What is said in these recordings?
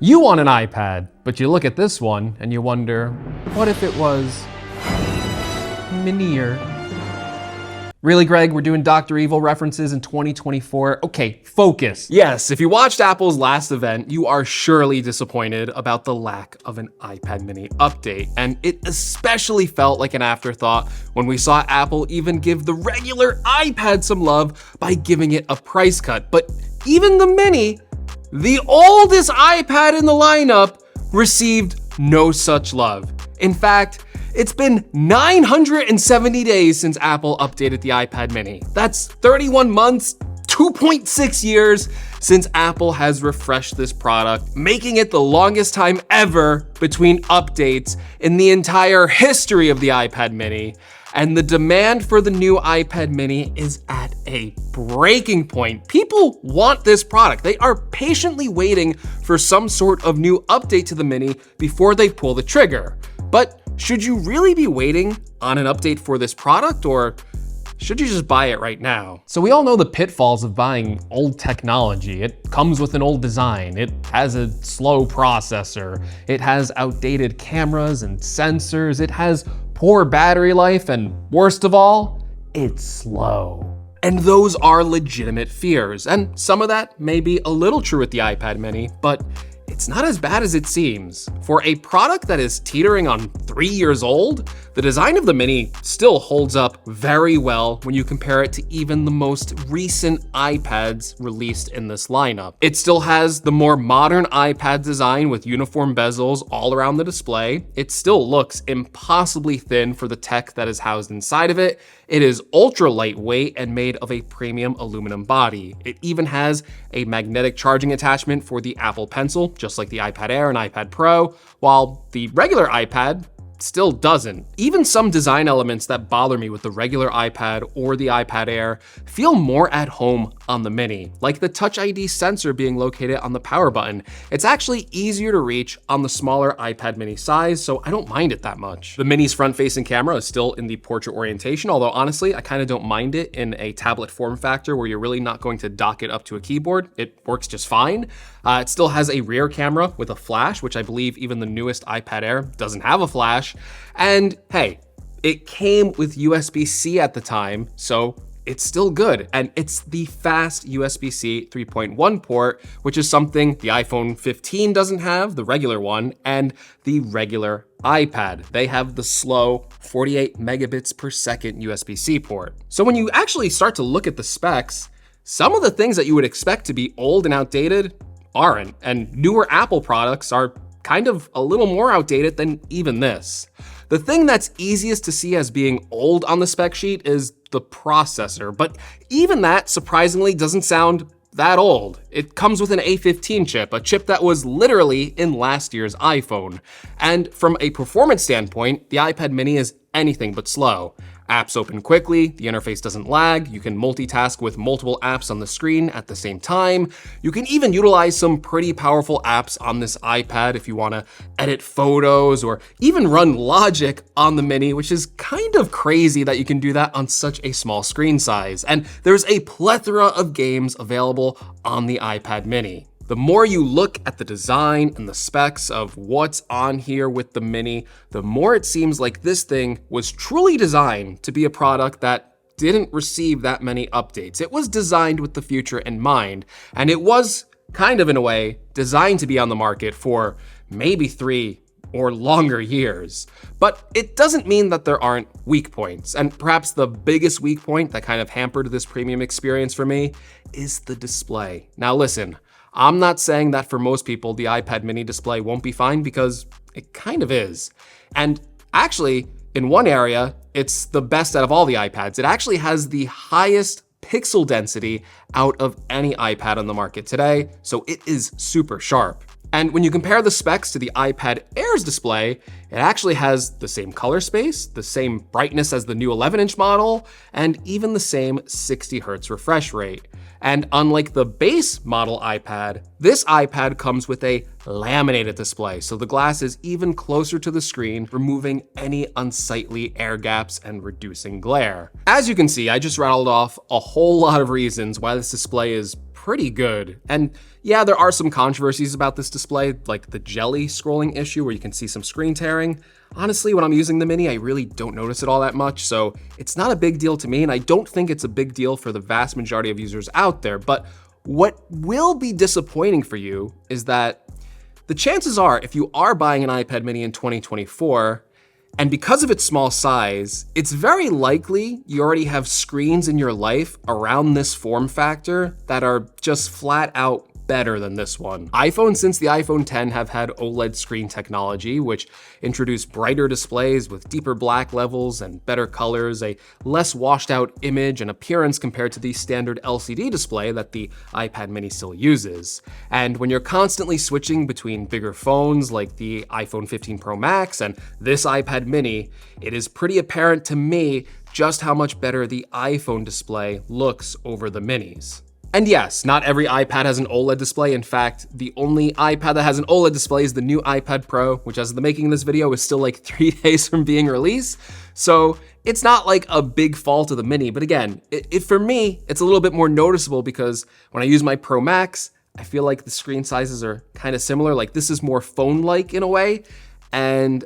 You want an iPad, but you look at this one and you wonder, what if it was minier? Really, Greg? We're doing Dr. Evil references in 2024? Okay, focus. Yes, if you watched Apple's last event, you are surely disappointed about the lack of an iPad mini update. And it especially felt like an afterthought when we saw Apple even give the regular iPad some love by giving it a price cut. But even the mini, the oldest iPad in the lineup, received no such love. In fact, it's been 970 days since Apple updated the iPad mini. That's 31 months, 2.6 years since Apple has refreshed this product, making it the longest time ever between updates in the entire history of the iPad mini. And the demand for the new iPad mini is at a breaking point. People want this product. They are patiently waiting for some sort of new update to the mini before they pull the trigger. But should you really be waiting on an update for this product, or should you just buy it right now? So we all know the pitfalls of buying old technology. It comes with an old design. It has a slow processor. It has outdated cameras and sensors. It has poor battery life, and worst of all, it's slow. And those are legitimate fears, and some of that may be a little true with the iPad mini, but it's not as bad as it seems. For a product that is teetering on 3 years old, the design of the mini still holds up very well when you compare it to even the most recent iPads released in this lineup. It still has the more modern iPad design with uniform bezels all around the display. It still looks impossibly thin for the tech that is housed inside of it. It is ultra lightweight and made of a premium aluminum body. It even has a magnetic charging attachment for the Apple Pencil, just like the iPad Air and iPad Pro, while the regular iPad still doesn't. Even some design elements that bother me with the regular iPad or the iPad Air feel more at home on the mini, like the Touch ID sensor being located on the power button. It's actually easier to reach on the smaller iPad mini size, so I don't mind it that much. The mini's front-facing camera is still in the portrait orientation, although honestly, I kind of don't mind it in a tablet form factor where you're really not going to dock it up to a keyboard. It works just fine. It still has a rear camera with a flash, which I believe even the newest iPad Air doesn't have a flash. And hey, it came with USB-C at the time, so it's still good. And it's the fast USB-C 3.1 port, which is something the iPhone 15 doesn't have, the regular one, and the regular iPad. They have the slow 48 megabits per second USB-C port. So when you actually start to look at the specs, some of the things that you would expect to be old and outdated aren't, and newer Apple products are kind of a little more outdated than even this. The thing that's easiest to see as being old on the spec sheet is the processor, but even that surprisingly doesn't sound that old. It comes with an A15 chip, a chip that was literally in last year's iPhone. And from a performance standpoint, the iPad mini is anything but slow. Apps open quickly, the interface doesn't lag, you can multitask with multiple apps on the screen at the same time. You can even utilize some pretty powerful apps on this iPad if you want to edit photos or even run Logic on the mini, which is kind of crazy that you can do that on such a small screen size. And there's a plethora of games available on the iPad mini. The more you look at the design and the specs of what's on here with the mini, the more it seems like this thing was truly designed to be a product that didn't receive that many updates. It was designed with the future in mind, and it was kind of, in a way, designed to be on the market for maybe 3 or longer years. But it doesn't mean that there aren't weak points, and perhaps the biggest weak point that kind of hampered this premium experience for me is the display. Now listen, I'm not saying that for most people, the iPad mini display won't be fine, because it kind of is. And actually, in one area, it's the best out of all the iPads. It actually has the highest pixel density out of any iPad on the market today, so it is super sharp. And when you compare the specs to the iPad Air's display, it actually has the same color space, the same brightness as the new 11-inch model, and even the same 60 Hz refresh rate. And unlike the base model iPad, this iPad comes with a laminated display, so the glass is even closer to the screen, removing any unsightly air gaps and reducing glare. As you can see, I just rattled off a whole lot of reasons why this display is pretty good. And yeah, there are some controversies about this display, like the jelly scrolling issue where you can see some screen tearing. Honestly, when I'm using the Mini, I really don't notice it all that much, so it's not a big deal to me, and I don't think it's a big deal for the vast majority of users out there. But what will be disappointing for you is that the chances are, if you are buying an iPad Mini in 2024, and because of its small size, it's very likely you already have screens in your life around this form factor that are just flat out better than this one. iPhones since the iPhone X have had OLED screen technology, which introduced brighter displays with deeper black levels and better colors, a less washed out image and appearance compared to the standard LCD display that the iPad Mini still uses. And when you're constantly switching between bigger phones like the iPhone 15 Pro Max and this iPad Mini, it is pretty apparent to me just how much better the iPhone display looks over the Minis. And yes, not every iPad has an OLED display. In fact, the only iPad that has an OLED display is the new iPad Pro, which as of the making of this video is still like 3 days from being released. So it's not like a big fault of the Mini, but again, for me, it's a little bit more noticeable because when I use my Pro Max, I feel like the screen sizes are kind of similar. Like this is more phone-like in a way. And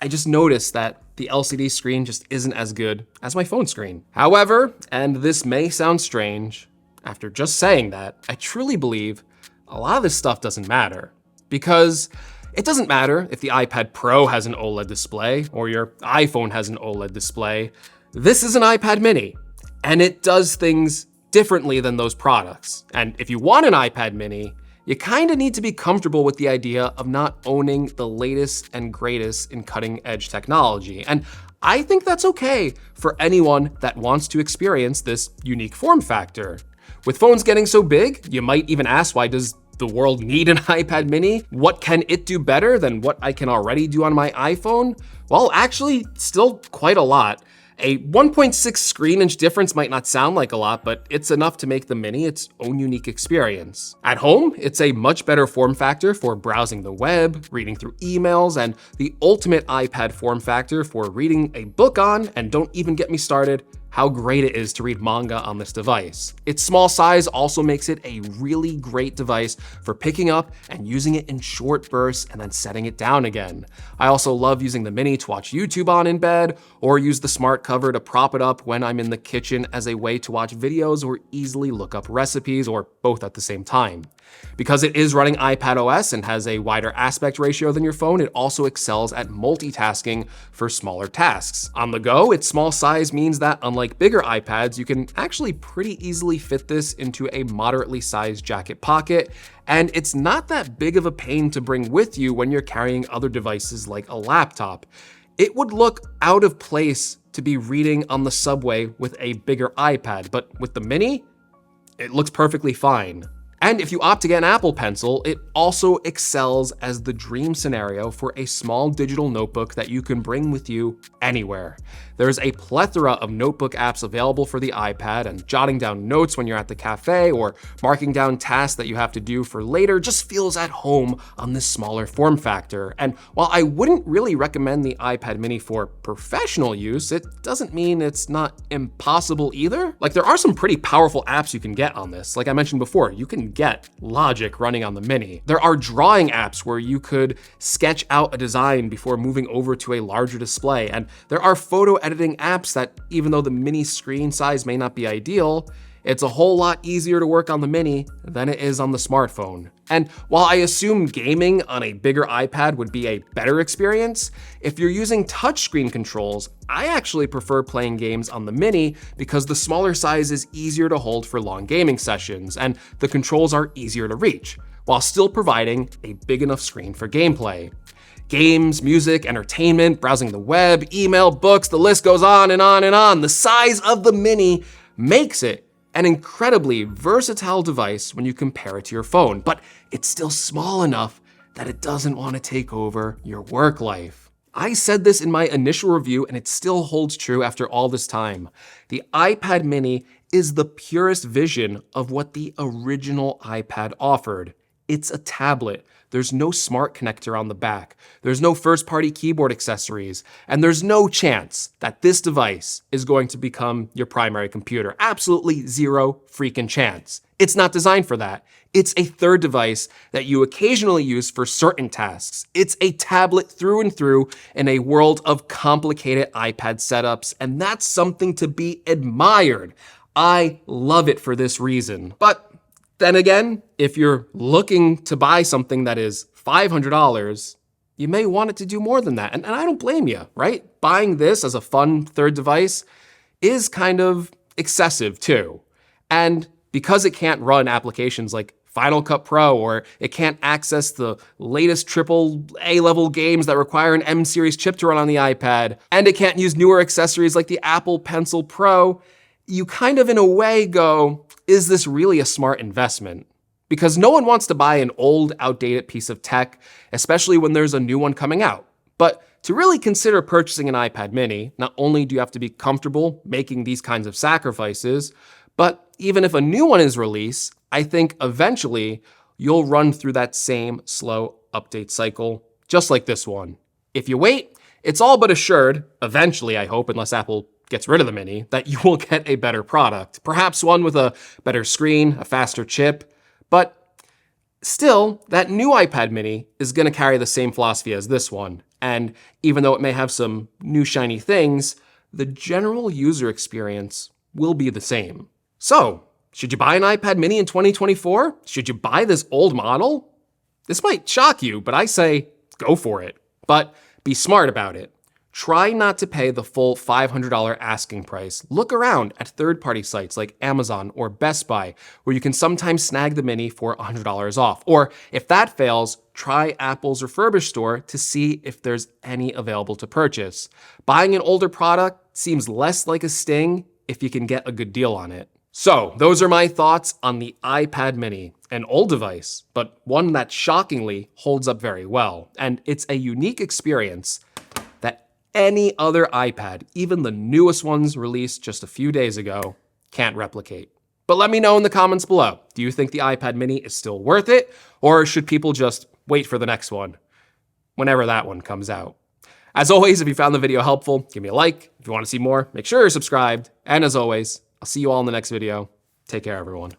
I just noticed that the LCD screen just isn't as good as my phone screen. However, and this may sound strange, after just saying that, I truly believe a lot of this stuff doesn't matter. Because it doesn't matter if the iPad Pro has an OLED display or your iPhone has an OLED display. This is an iPad Mini, and it does things differently than those products. And if you want an iPad Mini, you kind of need to be comfortable with the idea of not owning the latest and greatest in cutting edge technology. And I think that's okay for anyone that wants to experience this unique form factor. With phones getting so big, you might even ask, why does the world need an iPad Mini? What can it do better than what I can already do on my iPhone? Well, actually, still quite a lot. A 1.6 screen inch difference might not sound like a lot, but it's enough to make the Mini its own unique experience. At home, it's a much better form factor for browsing the web, reading through emails, and the ultimate iPad form factor for reading a book on, and don't even get me started how great it is to read manga on this device. Its small size also makes it a really great device for picking up and using it in short bursts and then setting it down again. I also love using the Mini to watch YouTube on in bed, or use the smart cover to prop it up when I'm in the kitchen as a way to watch videos or easily look up recipes, or both at the same time. Because it is running iPadOS and has a wider aspect ratio than your phone, it also excels at multitasking for smaller tasks. On the go, its small size means that unlike bigger iPads, you can actually pretty easily fit this into a moderately sized jacket pocket, and it's not that big of a pain to bring with you when you're carrying other devices like a laptop. It would look out of place to be reading on the subway with a bigger iPad, but with the Mini, it looks perfectly fine. And if you opt to get an Apple Pencil, it also excels as the dream scenario for a small digital notebook that you can bring with you anywhere. There's a plethora of notebook apps available for the iPad, and jotting down notes when you're at the cafe or marking down tasks that you have to do for later just feels at home on this smaller form factor. And while I wouldn't really recommend the iPad Mini for professional use, it doesn't mean it's not impossible either. Like, there are some pretty powerful apps you can get on this. Like I mentioned before, you can get Logic running on the Mini. There are drawing apps where you could sketch out a design before moving over to a larger display. And there are photo editing apps that, even though the Mini screen size may not be ideal, it's a whole lot easier to work on the Mini than it is on the smartphone. And while I assume gaming on a bigger iPad would be a better experience, if you're using touchscreen controls, I actually prefer playing games on the Mini because the smaller size is easier to hold for long gaming sessions, and the controls are easier to reach, while still providing a big enough screen for gameplay. Games, music, entertainment, browsing the web, email, books, the list goes on and on and on. The size of the Mini makes it an incredibly versatile device when you compare it to your phone, but it's still small enough that it doesn't want to take over your work life. I said this in my initial review, and it still holds true after all this time. The iPad Mini is the purest vision of what the original iPad offered. It's a tablet There's no smart connector on the back. There's no first-party keyboard accessories. And there's no chance that this device is going to become your primary computer. Absolutely zero freaking chance. It's not designed for that. It's a third device that you occasionally use for certain tasks. It's a tablet through and through in a world of complicated iPad setups, and that's something to be admired. I love it for this reason. But then again, if you're looking to buy something that is $500, you may want it to do more than that. And I don't blame you, right? Buying this as a fun third device is kind of excessive too. And because it can't run applications like Final Cut Pro, or it can't access the latest AAA level games that require an M series chip to run on the iPad, and it can't use newer accessories like the Apple Pencil Pro, you kind of in a way go, is this really a smart investment? Because no one wants to buy an old, outdated piece of tech, especially when there's a new one coming out. But to really consider purchasing an iPad mini, not only do you have to be comfortable making these kinds of sacrifices, but even if a new one is released, I think eventually you'll run through that same slow update cycle, just like this one. If you wait, it's all but assured, eventually I hope, unless Apple gets rid of the mini, that you will get a better product. Perhaps one with a better screen, a faster chip, but still, that new iPad mini is going to carry the same philosophy as this one. And even though it may have some new shiny things, the general user experience will be the same. So, should you buy an iPad mini in 2024? Should you buy this old model? This might shock you, but I say go for it. But be smart about it. Try not to pay the full $500 asking price. Look around at third-party sites like Amazon or Best Buy, where you can sometimes snag the mini for $100 off. Or if that fails, try Apple's refurbished store to see if there's any available to purchase. Buying an older product seems less like a sting if you can get a good deal on it. So, those are my thoughts on the iPad mini, an old device, but one that shockingly holds up very well. And it's a unique experience that any other iPad, even the newest ones released just a few days ago, can't replicate. But let me know in the comments below. Do you think the iPad mini is still worth it? Or should people just wait for the next one, whenever that one comes out? As always, if you found the video helpful, give me a like. If you want to see more, make sure you're subscribed. And as always, I'll see you all in the next video. Take care, everyone.